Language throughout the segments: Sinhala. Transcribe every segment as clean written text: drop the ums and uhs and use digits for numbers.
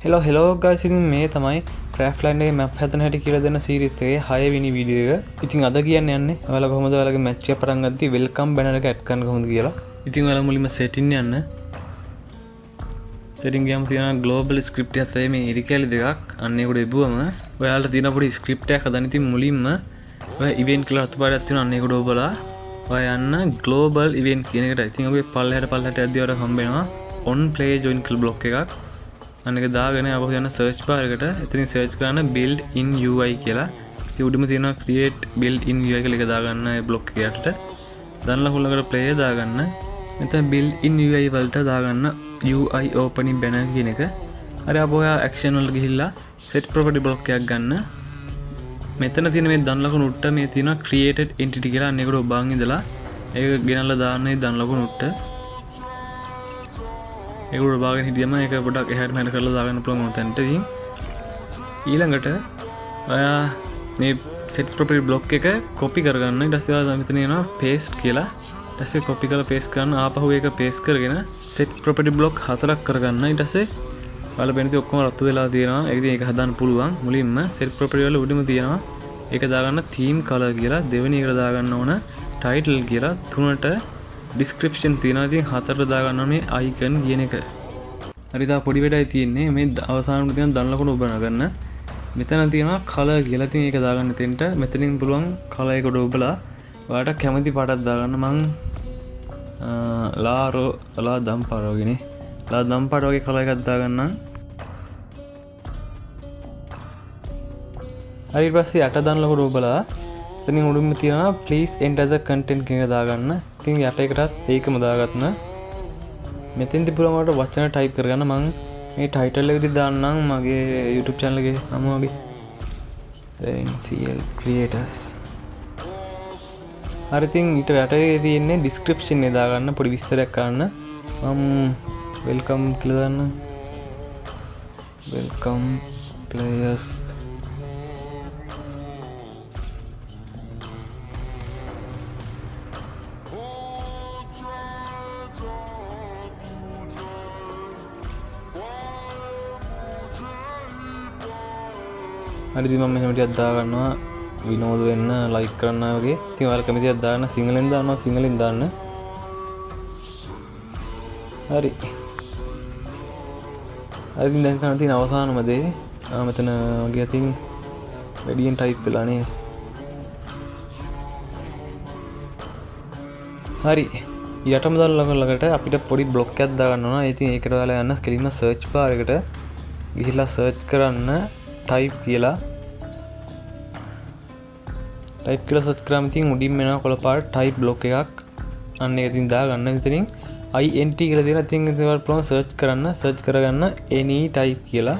හෙලෝ ගයිස්, ඉතින් මේ තමයි ක්‍රෑෆ්ට්ලෑන්ඩ් එකේ මැප් හදන හැටි කියලා දෙන සීරීස් එකේ 6 වෙනි වීඩියෝ එක. ඉතින් අද කියන්න යන්නේ ඔයාලා කොහොමද ඔයාලගේ මැච් එක පටන් ගත්තී වෙල්කම් බැනර් එක ඇඩ් කරන්න කොහොමද කියලා. ඉතින් ඔයාලා මුලින්ම සෙටින් යන්න. සෙටින් ගියාම තියෙනවා ග්ලෝබල් ස්ක්‍රිප්ට් එකත් මේ ඉරිකැලි දෙකක්. අන්න ඒකට එබුවම ඔයාලට තියෙන පොඩි ස්ක්‍රිප්ට් එකක් හදන්න. ඉතින් මුලින්ම ඔය ඉවෙන්ට් කියලා අතුපාඩයක් තියෙනවා. අන්න ඒකට ඔබලා ඔයා යන්න ග්ලෝබල් ඉවෙන්ට් කියන එකට. ඉතින් ඔබේ පල්ලෙහාට යද්දී ඔයාලට හම්බ වෙනවා on play join කියලා බ්ලොක් එකක්. අනක දාගෙන අප යන සර්ච් බාර් එකට එතනින් සර්ච් කරන්න build in UI කියලා. ඉතින් උඩම තියෙනවා create build in UI කියලා එක දාගන්න ඒ බ්ලොක් එකකට. දාන්න හුලකට play දාගන්න. එතන build in UI වලට දාගන්න UI opening banner කියන එක. හරි අප ඔයා action වලට ගිහිල්ලා set property block එකක් ගන්න. මෙතන තියෙන මේ දන් ලකුණු උට්ට මේ තියෙනවා created entity කියලා. අන්න ඒකට ඔබන් ඉඳලා ඒක ගෙනල්ලා දාන්න මේ දන් ලකුණු උට්ට. ඒකට බාගෙන හිටියම ඒක පොඩක් එහාට මෙහාට කරලා දාගන්න පුළුවන් උතන්ට. ඉතින් ඊළඟට ඔයා මේ set property block එක copy කරගන්න. ඊට පස්සේ ඔයා මෙතන එනවා paste කියලා. ඊට පස්සේ copy කරලා paste කරන්න. ආපහු ඒක paste කරගෙන set property block 4ක් කරගන්න. ඊට පස්සේ ඔයාලා වෙනදී ඔක්කොම රතු වෙලා තියෙනවා. ඒක ඉතින් ඒක හදන්න පුළුවන්. මුලින්ම set property වල උඩින්ම තියෙනවා ඒක දාගන්න theme color කියලා. දෙවෙනි එකට දාගන්න ඕන title කියලා. තුනට description තියෙනවා. ඉතින් හතරට දාගන්න මේ icon කියන එක. හරි තා පොඩි වැඩයි තියෙන්නේ. මේ අවසානයේ තියෙන දන් ලකුණු ඔබ නගන්න. මෙතන තියෙනවා color කියලා. ඉතින් ඒක දාගන්න තෙන්ට මෙතනින් පුළුවන් color එකට ඔබලා ඔයාලට කැමති පාටක් දාගන්න. මං ලා දම් පාට වගේනේ. ලා දම් පාට වගේ color එකක් දාගන්නම්. හරි ඊට පස්සේ යට දන් ලකුණු ඔබලා එතනින් උඩින්ම තියෙනවා please enter the content කියන එක දාගන්න. ඉතින් යට එකටත් ඒකම දාගන්න. මෙතෙන්දි පුළුවන් වලට වචන ටයිප් කරගන්න. මම මේ ටයිටල් එකේදී දාන්නම් මගේ YouTube channel එකේ නම වගේ CL creators. හරි ඉතින් ඊට යටේ තියෙන්නේ description එක දාගන්න පොඩි විස්තරයක් කරන්න. මම welcome කියලා දාන්න. welcome players හරි ඉතින් මම මෙහෙම ටිකක් දාගන්නවා විනෝද වෙන්න ලයික් කරන්න වගේ. ඉතින් ඔයාලා කැමතිද දාන්න සිංහලෙන් දානවා සිංහලෙන් දාන්න. හරි. හරි ඉතින් දැන් කරන්න තියෙන අවසානම දේ මෙතන වගේ අතින් වැඩියෙන් ටයිප් වෙලා නේ. හරි. යටම දාලා ළඟට අපිට පොඩි බ්ලොක් එකක් දාගන්න ඕන. ඉතින් ඒකට ඔයාලා යන්න කෙලින්ම සර්ච් බාර් එකට ගිහිල්ලා සර්ච් කරන්න type කියලා සර්ච් කරාම ඉතින් උඩින් එනවා කොළ පාට type block එකක්. අන්න ඒක ඉතින් දාගන්න. ඉතින් int කියලා දෙනවා. ඉතින් ඒකට පුළුවන් සර්ච් කරගන්න any type කියලා.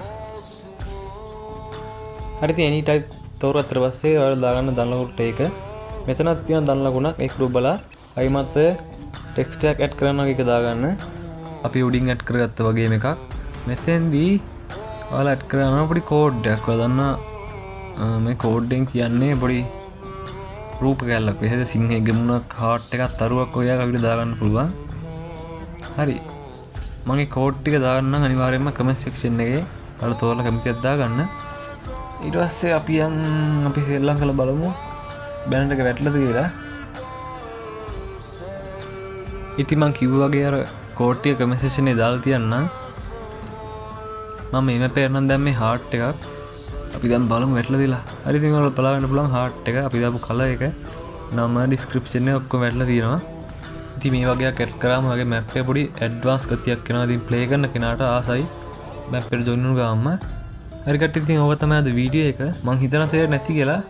හරි ඉතින් any type තෝරගත්තට පස්සේ ඔයාලා දාගන්න දන් ලකුණට ඒක. මෙතනක් තියෙන දන් ලකුණක් ඒක රුබලා අයිමත් ටෙක්ස්ට් එකක් ඇඩ් කරනවා එක දාගන්න. අපි උඩින් ඇඩ් කරගත්ත වගේම එකක්. මෙතෙන්දී ඔයාලා ඇඩ් කරනවා පොඩි කෝඩ් එකක්. ඔයාලා දන්නවා මේ කෝඩ් එකෙන් කියන්නේ පොඩි රූප කැලක්. එහෙද සිංහේ ගෙමුණක් හાર્ට් එකක් තරුවක් ඔය අපිට දාගන්න පුළුවන්. හරි. මම මේ කෝඩ් ටික දාගන්නම් අනිවාර්යයෙන්ම කමෙන්ට් සෙක්ෂන් එකේ. ඔයාලා තෝරලා කැමතිද දාගන්න. ඊට පස්සේ අපි සෙල්ලම් කරලා බලමු බැනර් එක වැටලාද කියලා. ඉතින් මම කිව්වා වගේ අර කෝඩ් ටික කමෙන්ට් සෙක්ෂන් එකේ දාලා තියන්නම්. මම මේ පේරනම් දැන් මේ හાર્ට් එකක් අපි දැන් බලමු වැටලා දිලා. හරි ඉතින් ඔයාලා බලාගන්න පුළුවන් හાર્ට් එක අපි දාපු කලර් එක නම ඩිස්ක්‍රිප්ෂන් එකේ ඔක්කොම වැටලා තියෙනවා. ඉතින් මේ වගේ එකක් ඇඩ් කරාම වගේ මැප් එක පොඩි ඇඩ්වාන්ස් ගතියක් එනවා. ඉතින් ප්ලේ කරන කෙනාට ආසයි මැප් එකට ජොයින් වුණු ගාම. හරි කට්ටිය ඉතින් ඕක තමයි අද වීඩියෝ එක. මං හිතනවා තේරෙන්නේ නැති කියලා.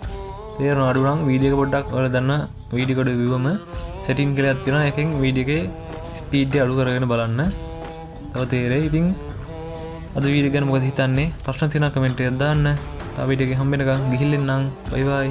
තේරෙනවා අඩු නම් වීඩියෝ එක පොඩ්ඩක් ඔයාලා දන්න වීඩියෝ කඩ විවම සෙටින් කියලා තියෙනවා. ඒකෙන් වීඩියෝ එකේ ස්පීඩ් එක අඩු කරගෙන බලන්න. තව තේරෙයි. ඉතින් අද වීඩියෝ ගැන මොකද හිතන්නේ? ප්‍රශ්න තියෙනවා කමෙන්ට් එකක් දාන්න. තව වීඩියෝ එකක් හම්බ වෙනකන් ගිහිල්ලා ඉන්නම්. බයි බයි.